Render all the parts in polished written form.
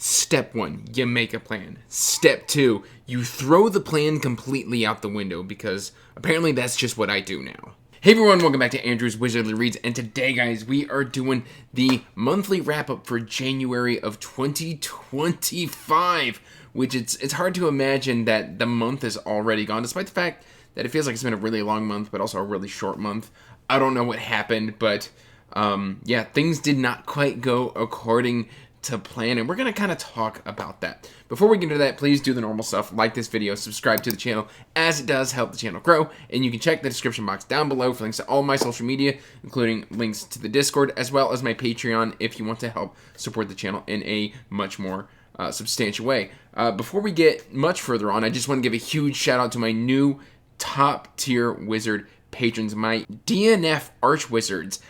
Step 1, you make a plan. Step 2, you throw the plan completely out the window, because apparently that's just what I do now. Hey everyone, welcome back to Andrew's Wizardly Reads, and today, guys, we are doing the monthly wrap-up for January of 2025, which it's hard to imagine that the month is already gone, despite the fact that it feels like it's been a really long month, but also a really short month. I don't know what happened, but yeah, things did not quite go according to plan, and we're going to kind of talk about that. Before we get into that, please do the normal stuff, like this video, subscribe to the channel, as it does help the channel grow, and you can check the description box down below for links to all my social media, including links to the Discord, as well as my Patreon, if you want to help support the channel in a much more substantial way. Before we get much further on, I just want to give a huge shout out to my new top tier wizard patrons, my DNF arch wizards,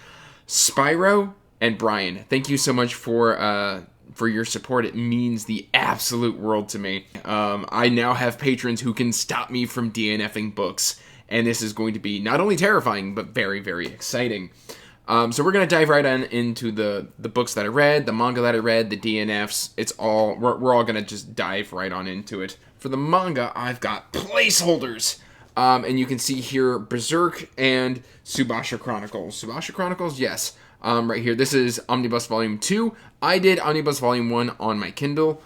Spyro and Brian. Thank you so much for your support. It means the absolute world to me. I now have patrons who can stop me from DNFing books, and this is going to be not only terrifying, but very, very exciting. So we're going to dive right on into the books that I read, the manga that I read, the DNFs. We're all going to just dive right on into it. For the manga, I've got placeholders. And you can see here Berserk and Tsubasa Chronicles. Tsubasa Chronicles, yes. Right here, this is Omnibus Volume 2. I did Omnibus Volume 1 on my Kindle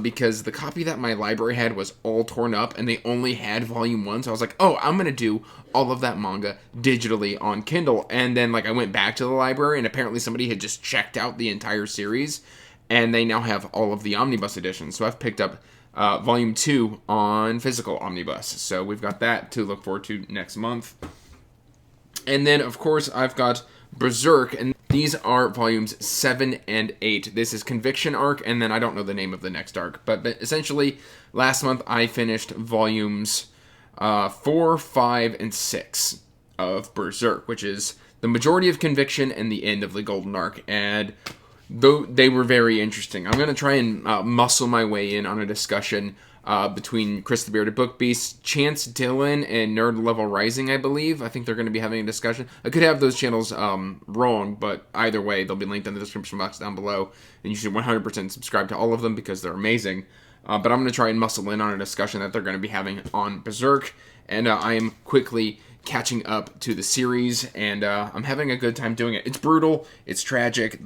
because the copy that my library had was all torn up and they only had Volume 1. So I was like, oh, I'm going to do all of that manga digitally on Kindle. And then I went back to the library and apparently somebody had just checked out the entire series and they now have all of the Omnibus editions. So I've picked up Volume 2 on physical Omnibus. So we've got that to look forward to next month. And then, of course, I've got Berserk, and these are volumes 7 and 8. This is Conviction arc, and then I don't know the name of the next arc, but essentially, last month I finished volumes 4, 5, and 6 of Berserk, which is the majority of Conviction and the end of the Golden Arc, and though they were very interesting. I'm going to try and muscle my way in on a discussion between Chris the Bearded Book Beast, Chance Dillon, and Nerd Level Rising, I believe. I think they're going to be having a discussion. I could have those channels wrong, but either way, they'll be linked in the description box down below, and you should 100% subscribe to all of them because they're amazing. But I'm going to try and muscle in on a discussion that they're going to be having on Berserk, and I am quickly catching up to the series, and I'm having a good time doing it. It's brutal, it's tragic,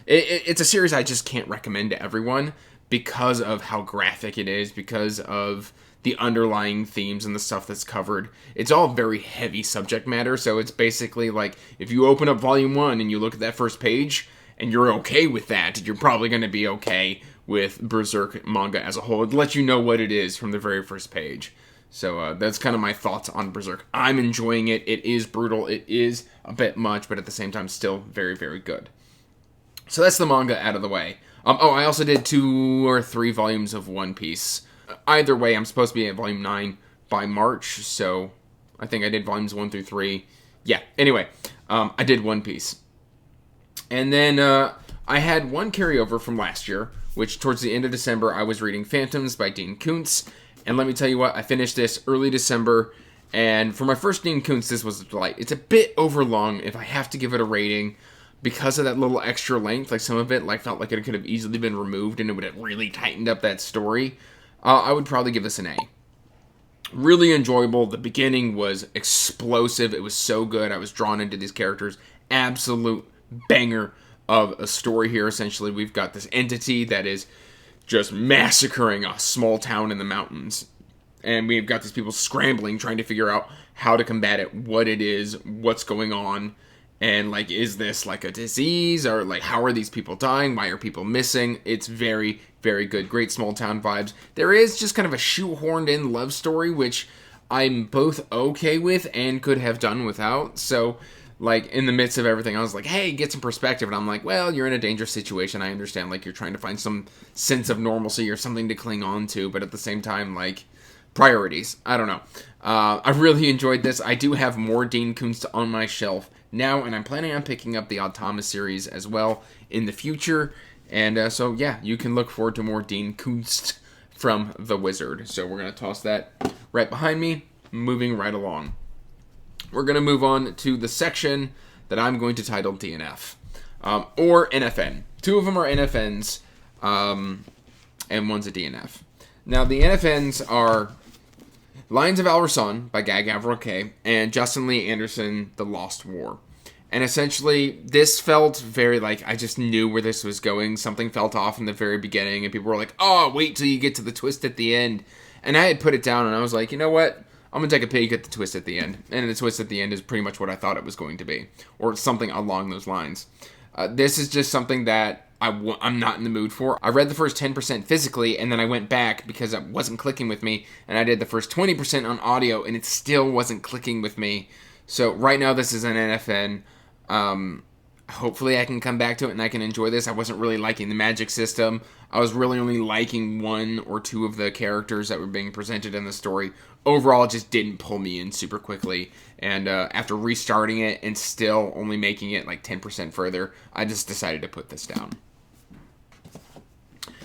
it's a series I just can't recommend to everyone, because of how graphic it is, because of the underlying themes and the stuff that's covered. It's all very heavy subject matter, so it's basically like, if you open up Volume 1 and you look at that first page, and you're okay with that, you're probably going to be okay with Berserk manga as a whole. It lets you know what it is from the very first page. So that's kind of my thoughts on Berserk. I'm enjoying it. It is brutal. It is a bit much, but at the same time, still very, very good. So that's the manga out of the way. I also did 2 or 3 volumes of One Piece. Either way, I'm supposed to be at Volume 9 by March, so I think I did Volumes 1 through 3. Yeah, anyway, I did One Piece. And then I had one carryover from last year, which towards the end of December, I was reading Phantoms by Dean Koontz. And let me tell you what, I finished this early December, and for my first Dean Koontz, this was a delight. It's a bit overlong if I have to give it a rating. Because of that little extra length, some of it felt like it could have easily been removed and it would have really tightened up that story, I would probably give this an A. Really enjoyable. The beginning was explosive. It was so good. I was drawn into these characters. Absolute banger of a story here. Essentially, we've got this entity that is just massacring a small town in the mountains. And we've got these people scrambling, trying to figure out how to combat it, what it is, what's going on. And, is this, a disease? Or, how are these people dying? Why are people missing? It's very, very good. Great small town vibes. There is just kind of a shoehorned-in love story, which I'm both okay with and could have done without. So, in the midst of everything, I was like, hey, get some perspective. And I'm like, well, you're in a dangerous situation. I understand, you're trying to find some sense of normalcy or something to cling on to. But at the same time, priorities. I don't know. I really enjoyed this. I do have more Dean Koontz on my shelf now, and I'm planning on picking up the Odd Thomas series as well in the future. And so, yeah, you can look forward to more Dean Koontz from The Wizard. So we're going to toss that right behind me, moving right along. We're going to move on to the section that I'm going to title DNF, or NFN. 2 of them are NFNs. and one's a DNF. Now, the NFNs are Lions of Alrasan by Gag Avroque and Justin Lee Anderson, The Lost War. And essentially, this felt very like, I just knew where this was going. Something felt off in the very beginning, and people were like, oh, wait till you get to the twist at the end. And I had put it down, and I was like, you know what? I'm going to take a peek at the twist at the end. And the twist at the end is pretty much what I thought it was going to be, or something along those lines. This is just something that I'm not in the mood for. I read the first 10% physically, and then I went back because it wasn't clicking with me, and I did the first 20% on audio, and it still wasn't clicking with me. So right now, this is an NFN. Hopefully I can come back to it and I can enjoy this. I wasn't really liking the magic system. I was really only liking one or two of the characters that were being presented in the story. Overall, it just didn't pull me in super quickly. And after restarting it and still only making it like 10% further, I just decided to put this down.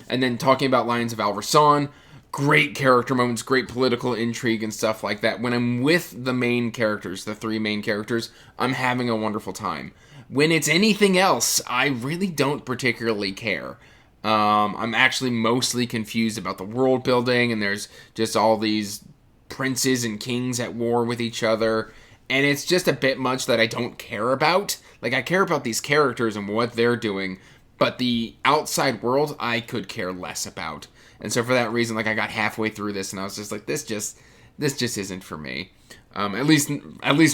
And then talking about Lions of Alrasan, great character moments, great political intrigue and stuff like that. When I'm with the main characters, the three main characters, I'm having a wonderful time. When it's anything else, I really don't particularly care. I'm actually mostly confused about the world building, and there's just all these princes and kings at war with each other, and it's just a bit much that I don't care about. Like, I care about these characters and what they're doing, but the outside world, I could care less about. And so for that reason, like, I got halfway through this, and I was just like, this just isn't for me. At least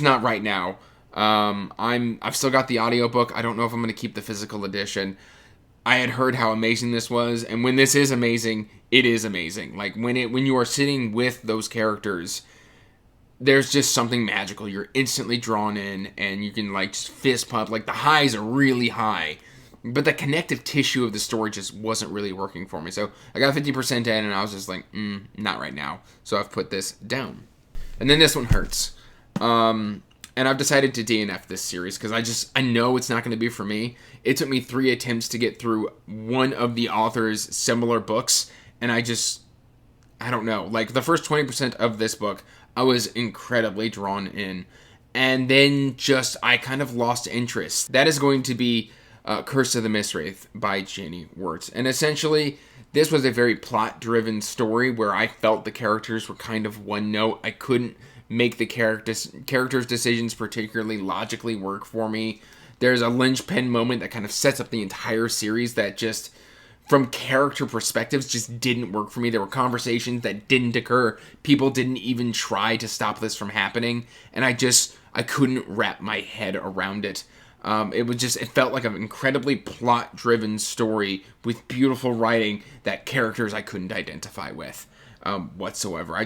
not right now. I've still got the audiobook. I don't know if I'm going to keep the physical edition. I had heard how amazing this was, and when this is amazing, it is amazing. Like, when you are sitting with those characters, there's just something magical. You're instantly drawn in, and you can, like, just fist pump. Like, the highs are really high, but the connective tissue of the story just wasn't really working for me. So I got 50% in, and I was just like, not right now. So I've put this down. And then this one hurts. And I've decided to DNF this series because I know it's not going to be for me. It took me 3 attempts to get through one of the author's similar books, and I don't know. Like, the first 20% of this book, I was incredibly drawn in. And then I kind of lost interest. That is going to be Curse of the Mistwraith by Jenny Wirtz. And essentially, this was a very plot-driven story where I felt the characters were kind of one note. I couldn't make the characters' decisions particularly logically work for me. There's a linchpin moment that kind of sets up the entire series that just, from character perspectives, just didn't work for me. There were conversations that didn't occur. People didn't even try to stop this from happening, and I couldn't wrap my head around it. It felt like an incredibly plot-driven story with beautiful writing that characters I couldn't identify with whatsoever.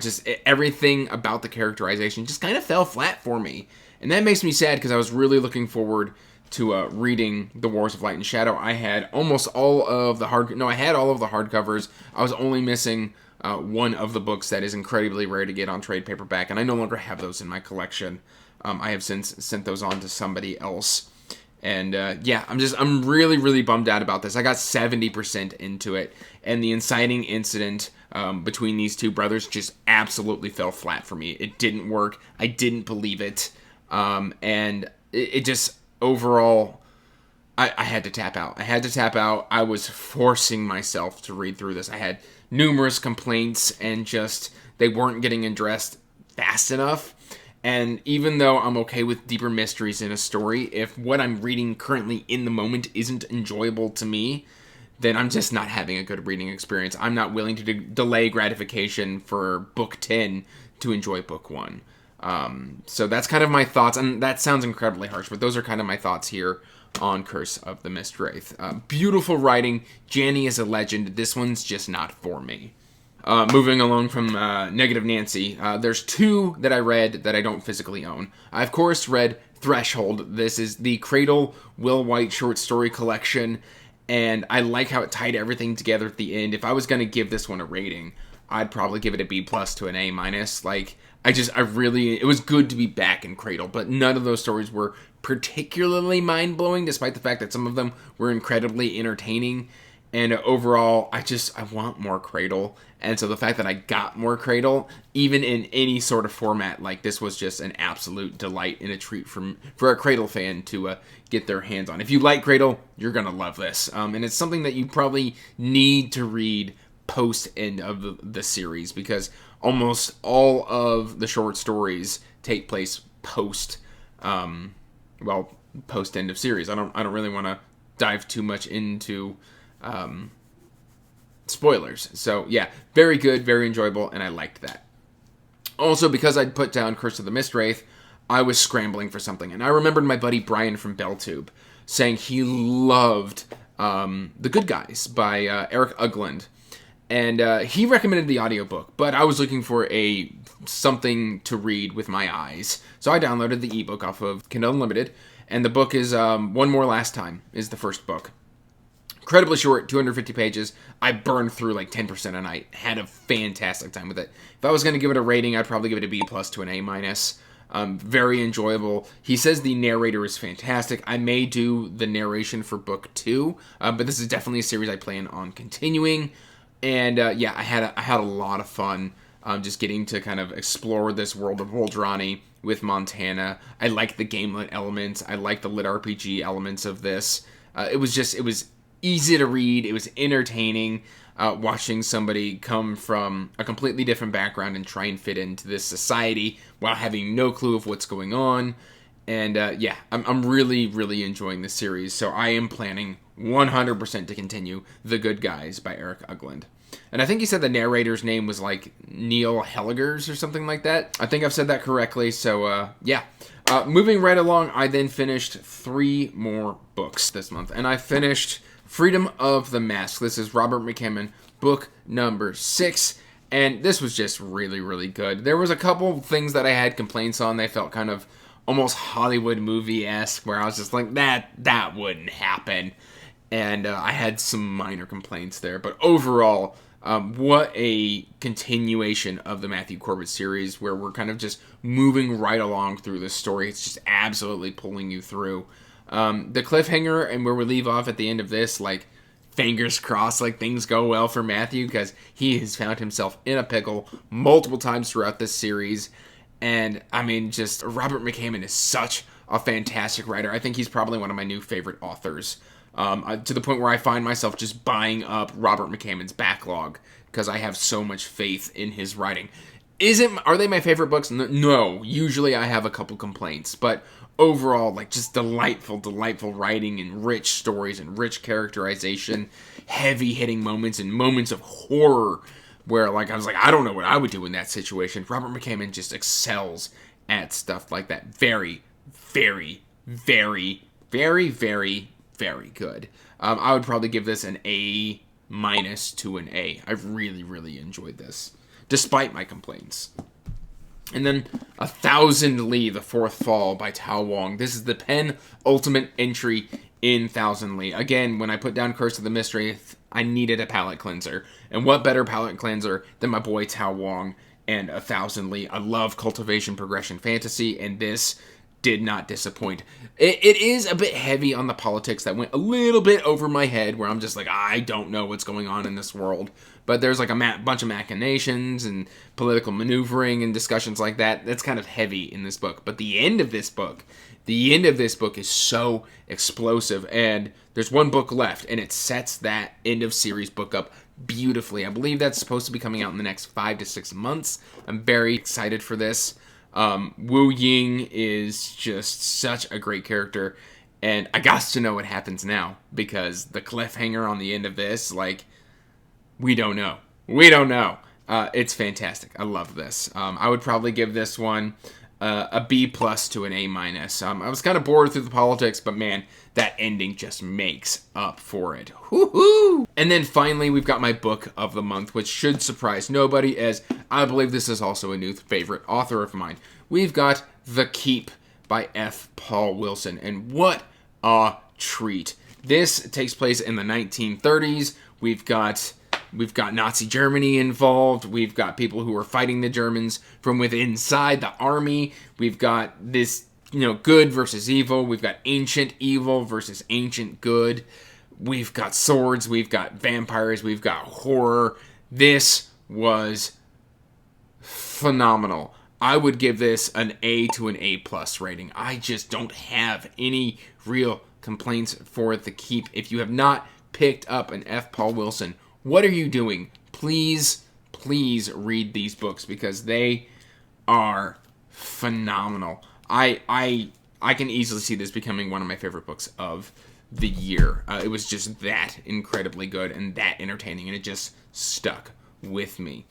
Everything about the characterization just kind of fell flat for me. And that makes me sad because I was really looking forward to reading The Wars of Light and Shadow. I had all of the hardcovers. I was only missing one of the books that is incredibly rare to get on trade paperback, and I no longer have those in my collection. I have since sent those on to somebody else. And I'm really, really bummed out about this. I got 70% into it, and the inciting incident between these two brothers just absolutely fell flat for me. It didn't work. I didn't believe it. And it just, overall, I had to tap out. I was forcing myself to read through this. I had numerous complaints, and they weren't getting addressed fast enough. And even though I'm okay with deeper mysteries in a story, if what I'm reading currently in the moment isn't enjoyable to me, then I'm just not having a good reading experience. I'm not willing to delay gratification for book 10 to enjoy book 1. So that's kind of my thoughts, and that sounds incredibly harsh, but those are kind of my thoughts here on Curse of the Mistwraith. Beautiful writing. Janny is a legend. This one's just not for me. Moving along from Negative Nancy, there's 2 that I read that I don't physically own. I, of course, read Threshold. This is the Cradle Will White short story collection, and I like how it tied everything together at the end. If I was going to give this one a rating, I'd probably give it a B+ to an A-. Like, it was good to be back in Cradle, but none of those stories were particularly mind-blowing, despite the fact that some of them were incredibly entertaining. And overall, I want more Cradle. And so the fact that I got more Cradle, even in any sort of format, like this was just an absolute delight and a treat for a Cradle fan to get their hands on. If you like Cradle, you're going to love this. And it's something that you probably need to read post end of the series, because almost all of the short stories take place post end of series. I don't really want to dive too much into spoilers. So yeah, very good, very enjoyable, and I liked that. Also, because I'd put down Curse of the Mistwraith, I was scrambling for something, and I remembered my buddy Brian from BellTube saying he loved The Good Guys by Eric Ugland. And he recommended the audiobook, but I was looking for something to read with my eyes. So I downloaded the ebook off of Kindle Unlimited, and the book is One More Last Time is the first book. Incredibly short, 250 pages. I burned through like 10% a night. Had a fantastic time with it. If I was going to give it a rating, I'd probably give it a B+ to an A-. Very enjoyable. He says the narrator is fantastic. I may do the narration for book 2, but this is definitely a series I plan on continuing. And yeah, I had a lot of fun just getting to kind of explore this world of Woldrani with Montana. I like the game-lit elements. I like the lit RPG elements of this. It was easy to read. It was entertaining watching somebody come from a completely different background and try and fit into this society while having no clue of what's going on. And yeah, I'm really, really enjoying this series. So I am planning 100% to continue The Good Guys by Eric Ugland. And I think he said the narrator's name was like Neil Helligers or something like that. I think I've said that correctly. So yeah. Moving right along, I then finished 3 more books this month. And I finished Freedom of the Mask. This is Robert McCammon, book number 6. And this was just really, really good. There was a couple things that I had complaints on. They felt kind of almost Hollywood movie-esque, where I was just like, that wouldn't happen. And I had some minor complaints there. But overall, what a continuation of the Matthew Corbett series, where we're kind of just moving right along through this story. It's just absolutely pulling you through. The cliffhanger and where we leave off at the end of this, like, fingers crossed, like, things go well for Matthew, because he has found himself in a pickle multiple times throughout this series. And, I mean, just Robert McCammon is such a fantastic writer. I think he's probably one of my new favorite authors. To the point where I find myself just buying up Robert McCammon's backlog because I have so much faith in his writing. Are they my favorite books? No. Usually I have a couple complaints, but overall, like, just delightful writing and rich stories and rich characterization, heavy-hitting moments and moments of horror where, like, I was like, I don't know what I would do in that situation. Robert McCammon just excels at stuff like that. Very, very, very, very, very, very good. I would probably give this an A- to an A. I've really, really enjoyed this, despite my complaints. And then 1,000 Li, The Fourth Fall by Tao Wong. This is the penultimate entry in 1,000 Li. Again, when I put down Curse of the Mistwraith, I needed a palate cleanser. And what better palate cleanser than my boy Tao Wong and 1,000 Li. I love cultivation progression fantasy, and this did not disappoint. It is a bit heavy on the politics that went a little bit over my head, where I'm just like, I don't know what's going on in this world. But there's like a bunch of machinations and political maneuvering and discussions like that. That's kind of heavy in this book. But the end of this book is so explosive. And there's one book left, and it sets that end of series book up beautifully. I believe that's supposed to be coming out in the next 5 to 6 months. I'm very excited for this. Wu Ying is just such a great character, and I got to know what happens now, because the cliffhanger on the end of this, like, we don't know. It's fantastic. I love this. I would probably give this one a B+ to an A-. I was kind of bored through the politics, but man, that ending just makes up for it. Woohoo! And then finally, we've got my book of the month, which should surprise nobody, as I believe this is also a new favorite author of mine. We've got The Keep by F. Paul Wilson, and what a treat. This takes place in the 1930s. We've got Nazi Germany involved. We've got people who are fighting the Germans from within inside the army. We've got this, good versus evil. We've got ancient evil versus ancient good. we've got swords, we've got vampires, we've got horror. This was phenomenal. I would give this an A to an A+ rating. I just don't have any real complaints for the keep. If you have not picked up an F. Paul Wilson, what are you doing? Please read these books because they are phenomenal. I can easily see this becoming one of my favorite books of the year. It was just that incredibly good and that entertaining, and it just stuck with me.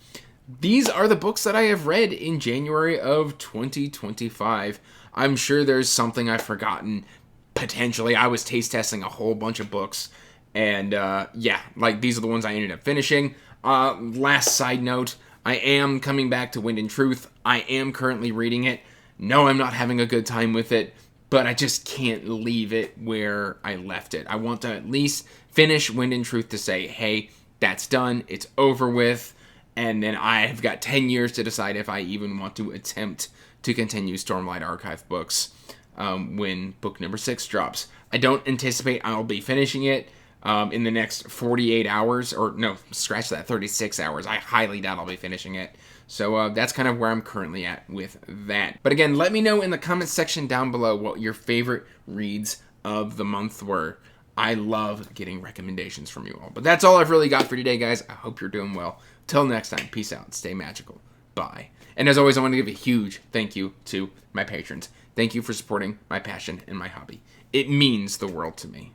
These are the books that I have read in January of 2025. I'm sure there's something I've forgotten. Potentially, I was taste testing a whole bunch of books, and yeah, like these are the ones I ended up finishing. Last side note, I am coming back to Wind and Truth. I am currently reading it. No, I'm not having a good time with it, but I just can't leave it where I left it. I want to at least finish Wind and Truth to say, hey, that's done, it's over with, and then I have got 10 years to decide if I even want to attempt to continue Stormlight Archive books when book number 6 drops. I don't anticipate I'll be finishing it in the next 48 hours, or no, scratch that, 36 hours. I highly doubt I'll be finishing it. So that's kind of where I'm currently at with that. But again, let me know in the comments section down below what your favorite reads of the month were. I love getting recommendations from you all. But that's all I've really got for today, guys. I hope you're doing well. Till next time, peace out, stay magical, bye. And as always, I want to give a huge thank you to my patrons. Thank you for supporting my passion and my hobby. It means the world to me.